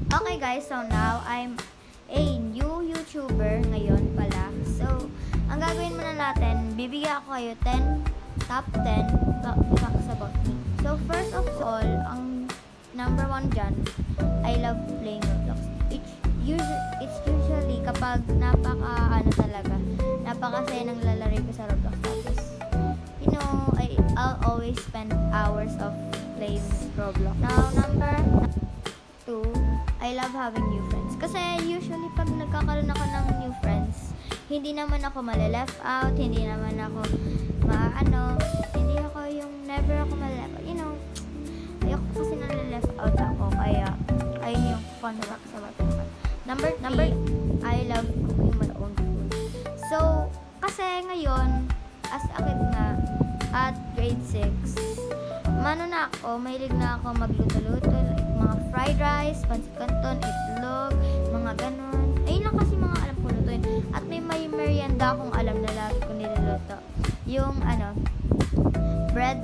Okay guys, so now I'm a new YouTuber ngayon pala. So, ang gagawin muna natin, bibigyan ko kayo top 10 facts about me. So, first of all, ang number 1 dyan, I love playing Roblox. It's usually kapag napakasaya ng lalaro ko sa Roblox. Tapos, I'll always spend hours of playing Roblox. Now, number 2, I love having new friends. Kasi usually pag nagkakaroon ako ng new friends, hindi naman ako male-left out, hindi naman ako hindi ako yung never ako male-left out. Ayoko kasi nale-left out ako, kaya ayun yung fun fact sa mga. Number 3, I love cooking my own food. So, kasi ngayon, as a kid na, at grade 6, mahilig na ako magluto-luto, like mga fried rice, pancit canton, itlog, mga ganon. Ayun lang kasi mga alam ko lutuin. At may merienda akong alam na lagi ko niluluto. Yung bread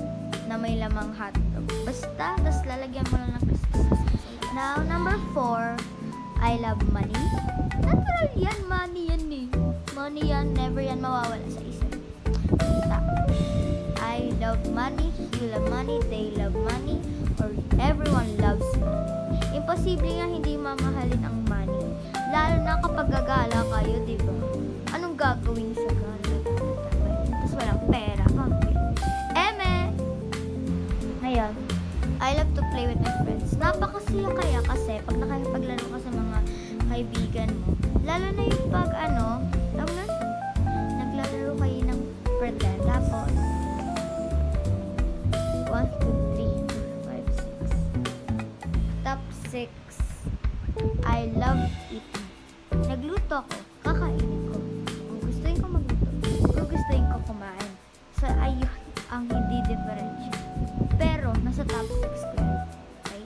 na may lamang hotdog. Basta, tas lalagyan mo lang ng crispy. Now, number 4, I love money. Natural yan, money yan eh. Money yan, never yan mawawala sa isip. Basta, I love money, you love money, they love money, or everyone loves money. Imposible nga hindi mamahalin ang money. Lalo na kapag gagala kayo, di ba? Anong gagawin sa gala? Tapos walang pera. Ngayon, I love to play with my friends. Napakasaya kaya kasi pag nakapaglaro ka sa mga kaibigan mo. Lalo na yung pag naglalaro kayo ng pretend. Tapos, 1, 2, 3, 4, 5, 6. Top 6, I love eating. Nagluto ako, kakainin ko. Kung gustuin ko magluto, kung gustuin ko kumain. So, ayun ang hindi differential. Pero, nasa top 6 ko yun. Okay?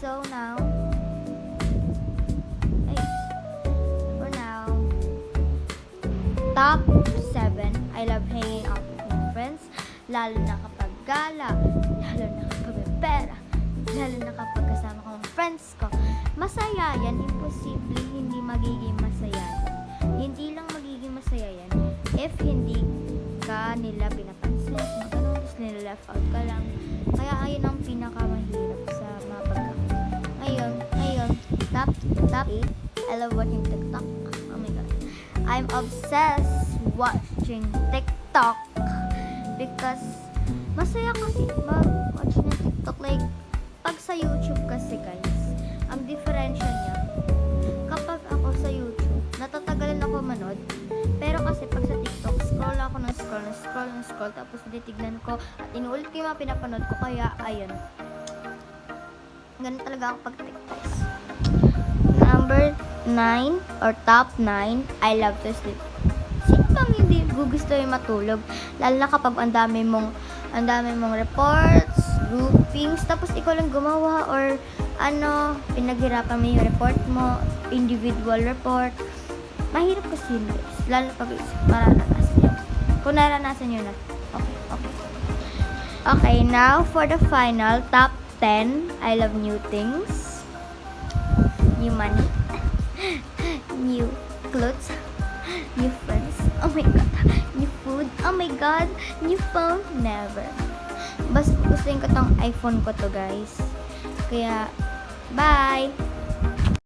So, now, for now, top 7, I love hanging out with my friends. Lalo na kapag gala, lalo na kapag may pera, lalo na kapag kasama ko ng friends ko. Masaya yan, imposible hindi magiging masaya. Hindi lang magiging masaya yan if hindi ka nila pinapansin, tapos nila left out ka lang. Kaya ayun ang pinakamahirap sa mga pagkakataon. Ngayon, top 8, I love watching TikTok. Oh my god. I'm obsessed watching TikTok because masaya kasi mag-watch ng TikTok. Like, pag sa YouTube kasi guys, ang differential niya, kapag ako sa YouTube, natatagalan ako manood. Pero kasi pag sa TikTok, scroll ako ng scroll, tapos titignan ko at inuulit ko yung mga pinapanood ko. Kaya, ayun. Ganun talaga ako pag TikTok. Number 9 or top 9, I love to sleep. Sino bang hindi gusto yung matulog? Lalo na kapag ang dami mong reports, groupings, tapos ikaw lang gumawa or pinaghirapan mo yung report mo, individual report. Mahirap kasi yun guys. Lalo pag mararanasan nyo. Kung naranasan nyo na. Okay, now for the final, top 10, I love new things. New money. New clothes. New friends. Oh my god. New food. Oh my god. New phone. Never. Basta gustuin ko tong iPhone ko to guys. Kaya, bye!